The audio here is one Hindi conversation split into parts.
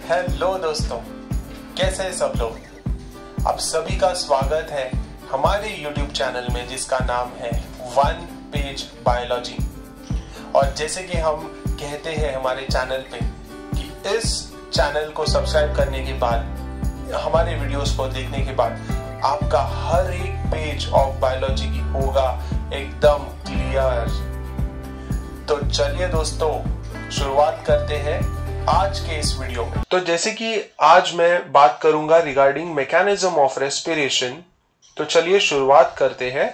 हेलो दोस्तों, कैसे हैं सब लोग। आप सभी का स्वागत है हमारे YouTube चैनल में जिसका नाम है वन पेज बायोलॉजी। और जैसे कि हम कहते हैं हमारे चैनल पे कि इस चैनल को सब्सक्राइब करने के बाद, हमारे वीडियोस को देखने के बाद आपका हर एक पेज ऑफ बायोलॉजी की होगा एकदम क्लियर। तो चलिए दोस्तों, शुरुआत करते हैं आज के इस वीडियो में। तो जैसे कि आज मैं बात करूंगा रिगार्डिंग मैकेनिज्म ऑफ रेस्पिरेशन, तो चलिए शुरुआत करते हैं।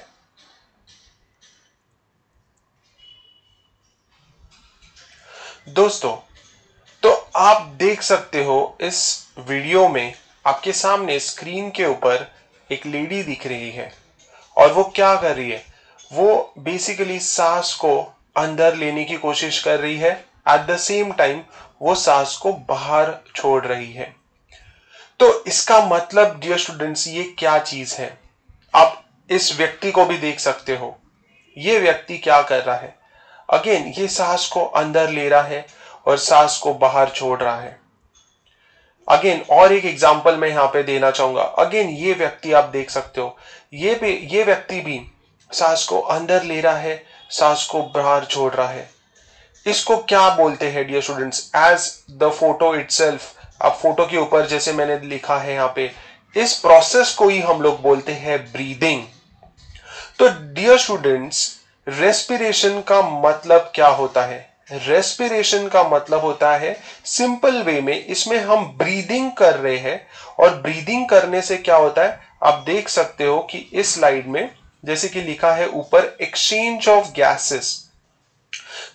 दोस्तों, तो आप देख सकते हो इस वीडियो में आपके सामने स्क्रीन के ऊपर एक लेडी दिख रही है और वो क्या कर रही है, वो बेसिकली सांस को अंदर लेने की कोशिश कर रही है, एट द सेम टाइम वो सांस को बाहर छोड़ रही है। तो इसका मतलब डियर स्टूडेंट्स, ये क्या चीज है, आप इस व्यक्ति को भी देख सकते हो। ये व्यक्ति क्या कर रहा है, अगेन ये सांस को अंदर ले रहा है और सांस को बाहर छोड़ रहा है। अगेन और एक एग्जांपल मैं यहां पे देना चाहूंगा। अगेन ये व्यक्ति आप देख सकते हो, ये व्यक्ति भी सांस को अंदर ले रहा है, सांस को बाहर छोड़ रहा है। इसको क्या बोलते हैं dear students, as the photo itself. अब फोटो के ऊपर जैसे मैंने लिखा है यहाँ पे, इस प्रोसेस को ही हम लोग बोलते हैं ब्रीदिंग। तो डियर स्टूडेंट्स, रेस्पिरेशन का मतलब क्या होता है? रेस्पिरेशन का मतलब होता है सिंपल वे में, इसमें हम ब्रीदिंग कर रहे हैं। और ब्रीदिंग करने से क्या होता है, आप देख सकते हो कि इस स्लाइड में जैसे कि लिखा है ऊपर, एक्सचेंज ऑफ गैसेस।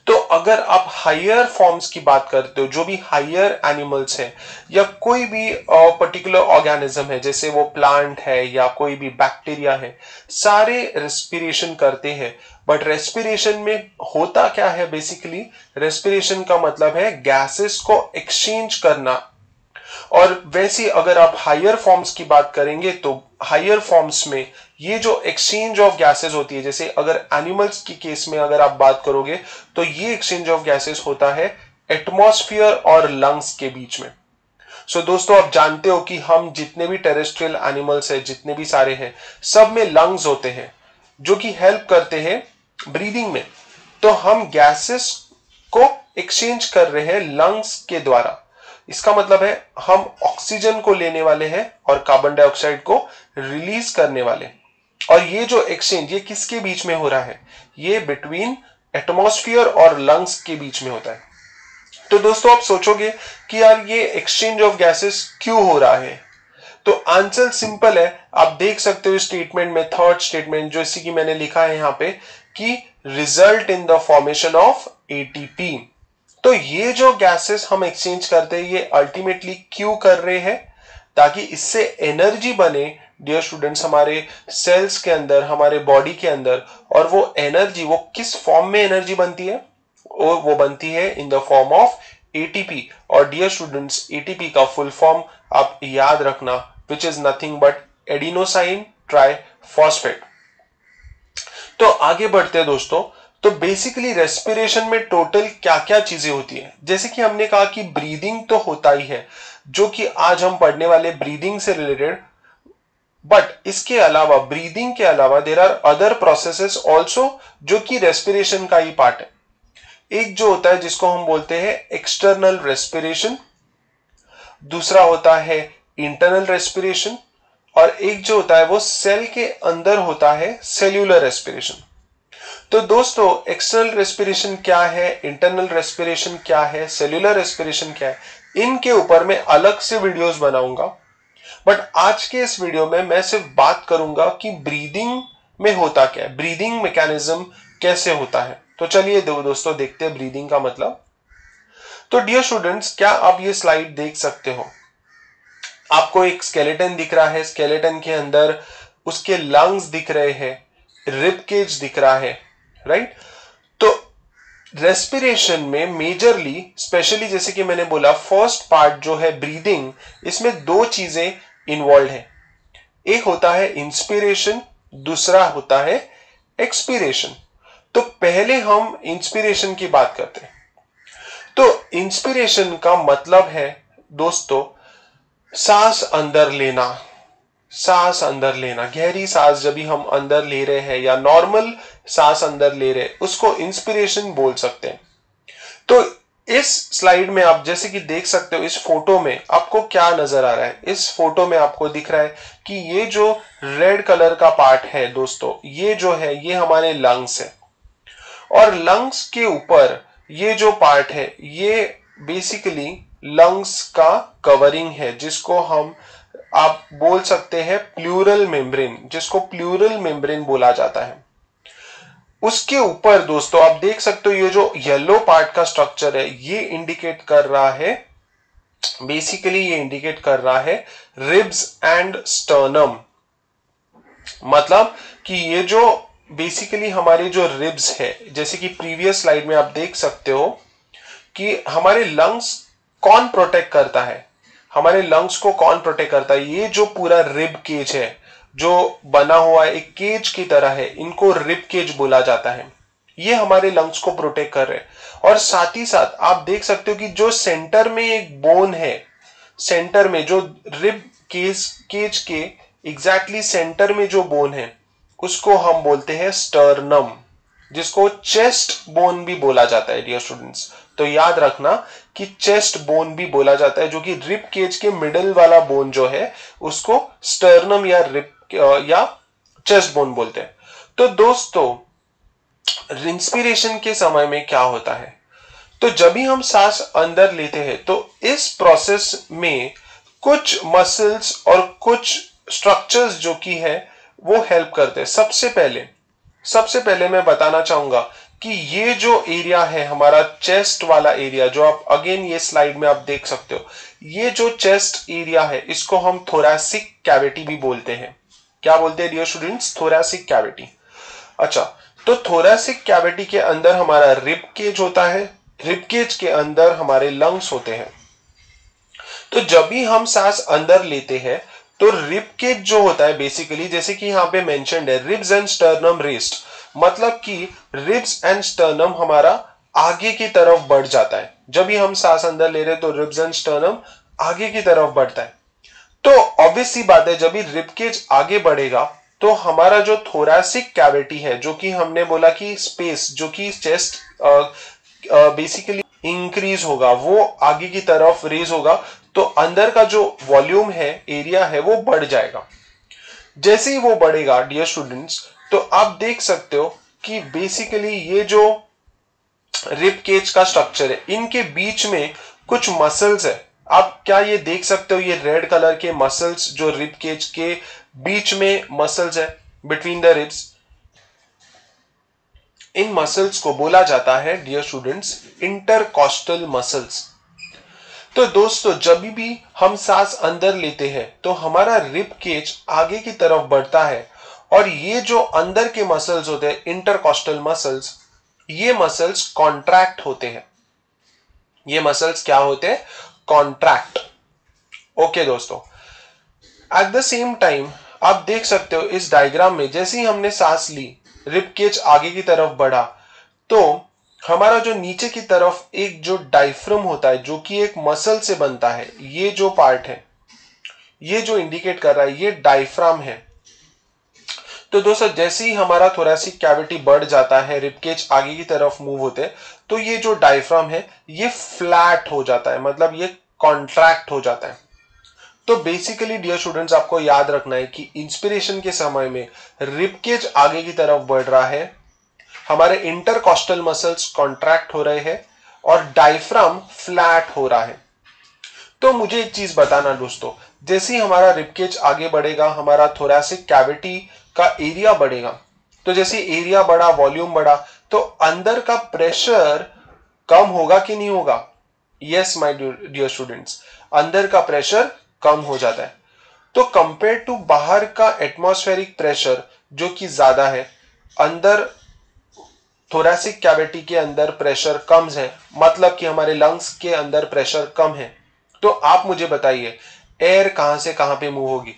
तो अगर आप हायर फॉर्म्स की बात करते हो, जो भी हायर एनिमल्स है या कोई भी पर्टिकुलर ऑर्गेनिज्म है, जैसे वो प्लांट है या कोई भी बैक्टीरिया है, सारे रेस्पिरेशन करते हैं। बट रेस्पिरेशन में होता क्या है, बेसिकली रेस्पिरेशन का मतलब है गैसेस को एक्सचेंज करना। और वैसे अगर आप हायर फॉर्म्स की बात करेंगे तो हायर फॉर्म्स में ये जो एक्सचेंज ऑफ गैसेस होती है, जैसे अगर एनिमल्स की केस में अगर आप बात करोगे तो ये एक्सचेंज ऑफ गैसेस होता है एटमॉस्फेयर और लंग्स के बीच में। सो दोस्तों, आप जानते हो कि हम जितने भी टेरेस्ट्रियल एनिमल्स है, जितने भी सारे हैं, सब में लंग्स होते हैं जो कि हेल्प करते हैं ब्रीदिंग में। तो हम गैसेस को एक्सचेंज कर रहे हैं लंग्स के द्वारा। इसका मतलब है हम ऑक्सीजन को लेने वाले हैं और कार्बन डाइऑक्साइड को रिलीज करने वाले। और ये जो एक्सचेंज, ये किसके बीच में हो रहा है? ये बिटवीन एटमॉस्फेयर और लंग्स के बीच में होता है। तो दोस्तों, आप सोचोगे कि यार ये एक्सचेंज ऑफ गैसेस क्यों हो रहा है? तो आंसर सिंपल है, आप देख सकते हो स्टेटमेंट में, थर्ड स्टेटमेंट जो इसी की मैंने लिखा है यहां पे, कि result in the formation of ATP. तो ये जो गैसेस हम एक्सचेंज करते हैं, ये अल्टीमेटली क्यों कर रहे हैं? ताकि इससे एनर्जी बने डियर स्टूडेंट्स हमारे सेल्स के अंदर, हमारे बॉडी के अंदर। और वो एनर्जी, वो किस फॉर्म में एनर्जी बनती है? और वो बनती है in the form of ATP. और डियर स्टूडेंट्स, एटीपी का फुल फॉर्म आप याद रखना, which is nothing but adenosine triphosphate. तो आगे बढ़ते हैं दोस्तों। तो बेसिकली रेस्पिरेशन में टोटल क्या क्या चीजें होती है? जैसे कि हमने कहा कि ब्रीदिंग तो होता ही है, जो कि आज हम पढ़ने वाले ब्रीदिंग से रिलेटेड। बट इसके अलावा, ब्रीदिंग के अलावा, there are other processes also जो कि रेस्पिरेशन का ही पार्ट है। एक जो होता है जिसको हम बोलते हैं एक्सटर्नल रेस्पिरेशन, दूसरा होता है इंटरनल रेस्पिरेशन, और एक जो होता है वो सेल के अंदर होता है, सेल्यूलर रेस्पिरेशन। तो दोस्तों, एक्सटर्नल रेस्पिरेशन क्या है, इंटरनल रेस्पिरेशन क्या है, सेल्यूलर रेस्पिरेशन क्या है, इनके ऊपर मैं अलग से वीडियोस बनाऊंगा। बट आज के इस वीडियो में मैं सिर्फ बात करूंगा कि ब्रीदिंग में होता क्या है, ब्रीदिंग मैकेनिज्म कैसे होता है। तो चलिए दोस्तों देखते हैं ब्रीदिंग का मतलब। तो डियर स्टूडेंट्स, क्या आप ये स्लाइड देख सकते हो? आपको एक स्केलेटन दिख रहा है, स्केलेटन के अंदर उसके लंग्स दिख रहे हैं, रिब केज दिख रहा है, राइट? तो रेस्पिरेशन में मेजरली, स्पेशली जैसे कि मैंने बोला, फर्स्ट पार्ट जो है ब्रीदिंग, इसमें दो चीजें इन्वॉल्व है। एक होता है इंस्पिरेशन, दूसरा होता है एक्सपीरेशन। तो पहले हम इंस्पिरेशन की बात करते हैं। तो इंस्पिरेशन का मतलब है दोस्तों सांस अंदर लेना, सांस अंदर लेना, गहरी सांस जब भी हम अंदर ले रहे हैं या नॉर्मल सांस अंदर ले रहे हैं उसको इंस्पिरेशन बोल सकते हैं। तो इस स्लाइड में आप जैसे कि देख सकते हो, इस फोटो में आपको क्या नजर आ रहा है? इस फोटो में आपको दिख रहा है कि ये जो रेड कलर का पार्ट है दोस्तों, ये जो है ये हमारे लंग्स है, और लंग्स के ऊपर ये जो पार्ट है ये बेसिकली लंग्स का कवरिंग है, जिसको हम आप बोल सकते हैं प्लूरल मेम्ब्रेन, जिसको प्लूरल मेम्ब्रेन बोला जाता है। उसके ऊपर दोस्तों आप देख सकते हो ये जो येलो पार्ट का स्ट्रक्चर है ये इंडिकेट कर रहा है, बेसिकली ये इंडिकेट कर रहा है रिब्स एंड स्टर्नम। मतलब कि ये जो बेसिकली हमारे जो रिब्स है, जैसे कि प्रीवियस स्लाइड में आप देख सकते हो कि हमारे लंग्स कौन प्रोटेक्ट करता है, हमारे लंग्स को कौन प्रोटेक्ट करता है? ये जो पूरा रिब केज है जो बना हुआ है एक केज की तरह है, इनको रिब केज बोला जाता है, ये हमारे लंग्स को प्रोटेक्ट कर रहे हैं। और साथ ही साथ आप देख सकते हो कि जो सेंटर में एक बोन है, सेंटर में जो रिब केज के एग्जैक्टली सेंटर में जो बोन है उसको हम बोलते हैं स्टर्नम, जिसको चेस्ट बोन भी बोला जाता है डियर स्टूडेंट्स। तो याद रखना कि चेस्ट बोन भी बोला जाता है, जो कि रिब केज के मिडिल वाला बोन जो है उसको स्टर्नम या रिब या चेस्ट बोन बोलते हैं। तो दोस्तों इंस्पिरेशन के समय में क्या होता है? तो जब भी हम सांस अंदर लेते हैं तो इस प्रोसेस में कुछ मसल्स और कुछ स्ट्रक्चर्स जो कि है वो हेल्प करते हैं। सबसे पहले मैं बताना चाहूंगा कि ये जो एरिया है हमारा चेस्ट वाला एरिया, जो आप अगेन ये स्लाइड में आप देख सकते हो, ये जो चेस्ट एरिया है इसको हम थोरैसिक कैविटी भी बोलते हैं। क्या बोलते हैं डियर स्टूडेंट्स? Thoracic cavity. अच्छा, तो थोरैसिक कैविटी के अंदर हमारा रिब केज होता है, रिब केज के अंदर हमारे लंग्स होते हैं। तो जब भी हम सांस अंदर लेते हैं तो रिब केज जो होता है बेसिकली, जैसे कि यहाँ पे मेंशन्ड है रिब्स एंड स्टर्नम रेस्ड, मतलब कि रिब्स एंड स्टर्नम हमारा आगे की तरफ बढ़ जाता है। जब भी हम सांस अंदर ले रहे हैं तो रिब्स एंड स्टर्नम आगे की तरफ बढ़ता है। तो ऑब्वियस सी बात है, जब भी रिब केज आगे बढ़ेगा तो हमारा जो थोरैसिक कैविटी है, जो कि हमने बोला कि स्पेस जो कि चेस्ट बेसिकली इंक्रीज होगा, वो आगे की तरफ रेज होगा, तो अंदर का जो वॉल्यूम है, एरिया है, वो बढ़ जाएगा। जैसे ही वो बढ़ेगा डियर स्टूडेंट्स, तो आप देख सकते हो कि बेसिकली ये जो रिब केज का स्ट्रक्चर है इनके बीच में कुछ मसल्स है। आप क्या ये देख सकते हो, ये रेड कलर के मसल्स जो रिब केज के बीच में मसल्स है between the ribs, in muscles को बोला जाता है डियर स्टूडेंट्स इंटरकॉस्टल मसल्स। तो दोस्तों जब भी हम सांस अंदर लेते हैं तो हमारा रिब केज आगे की तरफ बढ़ता है, और ये जो अंदर के मसल्स होते हैं इंटरकॉस्टल मसल्स, ये मसल्स कॉन्ट्रैक्ट होते हैं। ये मसल्स क्या होते हैं? कॉन्ट्रैक्ट। ओके दोस्तों, एट द सेम टाइम आप देख सकते हो इस डायग्राम में, जैसे ही हमने सांस ली, रिब केज आगे की तरफ बढ़ा, तो हमारा जो नीचे की तरफ एक जो डायफ्राम होता है जो कि एक मसल से बनता है, ये जो पार्ट है, ये जो इंडिकेट कर रहा है ये डायफ्राम है। तो दोस्तों जैसे ही हमारा थोरैसिक कैविटी बढ़ जाता है, रिब केज आगे की तरफ मूव होते हैं, तो ये जो डायफ्राम है ये फ्लैट हो जाता है, मतलब ये कॉन्ट्रैक्ट हो जाता है। तो बेसिकली डियर स्टूडेंट्स आपको याद रखना है कि इंस्पिरेशन के समय में रिब केज आगे की तरफ बढ़ रहा है, हमारे इंटरकॉस्टल मसल्स कॉन्ट्रैक्ट हो रहे हैं और डायफ्राम फ्लैट हो रहा है। तो मुझे एक चीज बताना दोस्तों, जैसे ही हमारा रिब केज आगे बढ़ेगा, हमारा थोरैसिक कैविटी का एरिया बढ़ेगा, तो जैसे एरिया बढ़ा, वॉल्यूम बढ़ा, तो अंदर का प्रेशर कम होगा कि नहीं होगा? यस माय डियर स्टूडेंट्स, अंदर का प्रेशर कम हो जाता है। तो कंपेयर टू बाहर का एटमॉस्फेरिक प्रेशर जो कि ज्यादा है, अंदर थोरैसिक कैविटी के अंदर प्रेशर कम है, मतलब कि हमारे लंग्स के अंदर प्रेशर कम है। तो आप मुझे बताइए एयर कहां से कहां पे मूव होगी?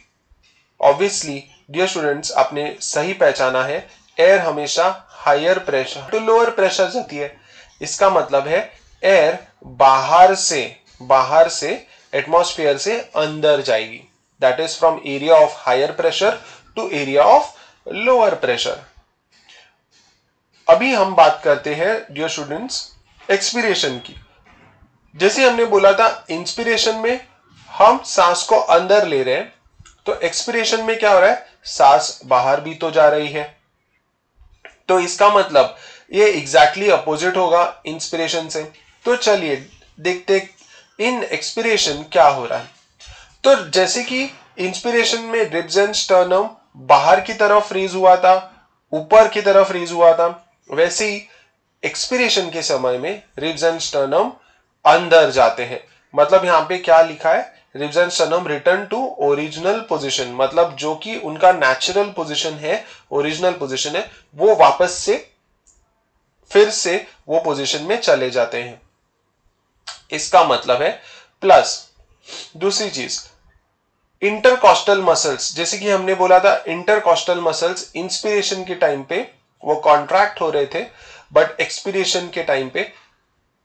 ऑब्वियसली डियर स्टूडेंट्स आपने सही पहचाना है, एयर हमेशा higher pressure to lower pressure जाती है। इसका मतलब है एयर बाहर से एटमॉस्फेयर से अंदर जाएगी, that is from area of higher pressure to area of lower pressure. अभी हम बात करते हैं डियर स्टूडेंट्स एक्सपीरेशन की। जैसे हमने बोला था इंस्पिरेशन में हम सांस को अंदर ले रहे हैं, तो एक्सपीरेशन में क्या हो रहा है, सांस बाहर भी तो जा रही है। तो इसका मतलब ये एग्जैक्टली अपोजिट होगा इंस्पिरेशन से। तो चलिए देखते इन एक्सपीरेशन क्या हो रहा है। तो जैसे कि इंस्पिरेशन में रिब्स एंड स्टर्नम बाहर की तरफ रेज हुआ था, ऊपर की तरफ रेज हुआ था, वैसे ही एक्सपीरेशन के समय में रिब्स एंड स्टर्नम अंदर जाते हैं। मतलब यहां पे क्या लिखा है, ribs and sternum return to original position, मतलब जो कि उनका नेचुरल पोजीशन है, ओरिजिनल पोजीशन है, वो वापस से फिर से वो पोजीशन में चले जाते हैं। इसका मतलब है प्लस दूसरी चीज इंटरकॉस्टल मसल्स, जैसे कि हमने बोला था इंटरकॉस्टल मसल्स इंस्पिरेशन के टाइम पे वो कॉन्ट्रैक्ट हो रहे थे, बट एक्सपीरेशन के टाइम पे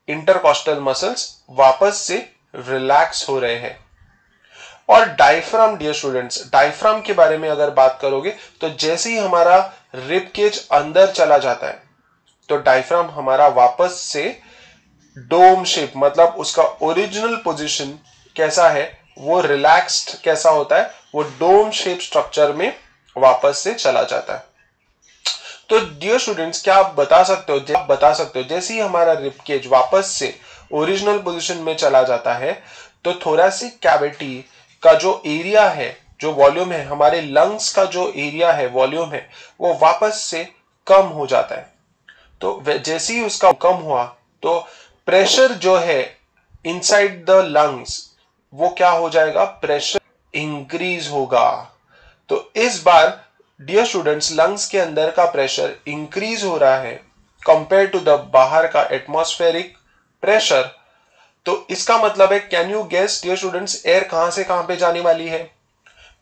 इंटरकॉस्टल मसल्स वापस से रिलैक्स हो रहे हैं। और डायफ्राम डियर स्टूडेंट्स, डायफ्राम के बारे में अगर बात करोगे तो जैसे ही हमारा रिब केज अंदर चला जाता है तो डायफ्राम हमारा वापस से डोम शेप, मतलब उसका ओरिजिनल पोजीशन कैसा है, वो रिलैक्स्ड कैसा होता है, वो डोम शेप स्ट्रक्चर में वापस से चला जाता है। तो डियर स्टूडेंट्स क्या आप बता सकते हो, जैसे ही हमारा रिब केज वापस से ओरिजिनल पोजीशन में चला जाता है तो थोरैसिक कैविटी का जो एरिया है, जो वॉल्यूम है, हमारे लंग्स का जो एरिया है, वॉल्यूम है, वो वापस से कम हो जाता है। तो जैसे ही उसका कम हुआ तो प्रेशर जो है इनसाइड द लंग्स वो क्या हो जाएगा, प्रेशर इंक्रीज होगा। तो इस बार डियर स्टूडेंट्स लंग्स के अंदर का प्रेशर इंक्रीज हो रहा है कंपेयर टू द बाहर का एटमॉस्फेरिक प्रेशर। तो इसका मतलब है, can you guess dear students, air कहां से कहां पे जाने वाली है।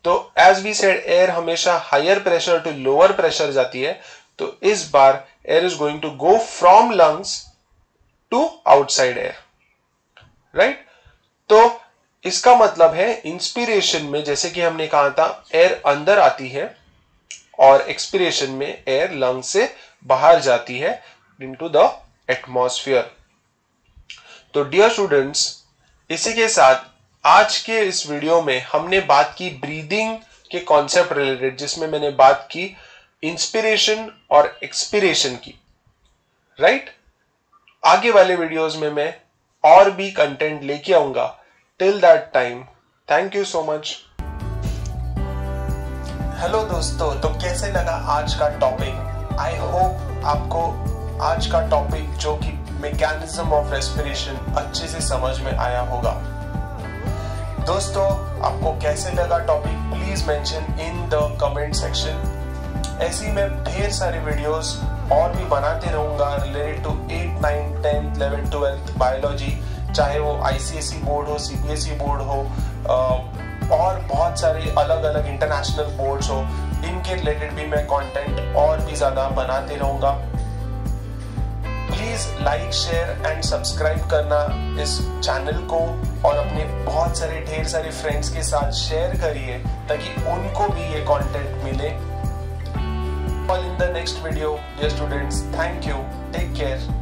तो एज वी सेड एयर हमेशा higher pressure to lower pressure जाती है, तो इस बार air is going to go from lungs to outside air, right. तो इसका मतलब है इंस्पिरेशन में जैसे कि हमने कहा था एयर अंदर आती है और एक्सपीरेशन में एयर लंग से बाहर जाती है इनटू द एटमॉस्फेयर। तो डियर स्टूडेंट्स इसी के साथ आज के इस वीडियो में हमने बात की ब्रीदिंग के कॉन्सेप्ट रिलेटेड, जिसमें मैंने बात की इंस्पिरेशन और एक्सपीरेशन की, राइट। आगे वाले वीडियोस में मैं और भी कंटेंट लेके आऊंगा। Till that time thank you so much. Hello दोस्तों, तो कैसे लगा आज का टॉपिक। आई होप आपको आज का टॉपिक जो कि मैकेनिज्म ऑफ रेस्पिरेशन अच्छे से समझ में आया होगा। दोस्तों आपको कैसे लगा topic please mention in the comment section. ऐसी मैं ढेर सारे वीडियोस और भी बनाते रहूंगा रिलेटेड टू 8, 9, 10, 11, 12 बायोलॉजी, चाहे वो आईसीएसई बोर्ड हो, सीबीएसई बोर्ड हो, और बहुत सारे अलग अलग इंटरनेशनल बोर्ड्स हो, इनके रिलेटेड भी मैं कंटेंट और भी ज्यादा बनाते रहूंगा। Please like, share and subscribe करना इस चैनल को और अपने बहुत सारे ढेर सारे फ्रेंड्स के साथ शेयर करिए ताकि उनको भी ये कंटेंट मिले। All in the next video, dear students. Thank you. Take care.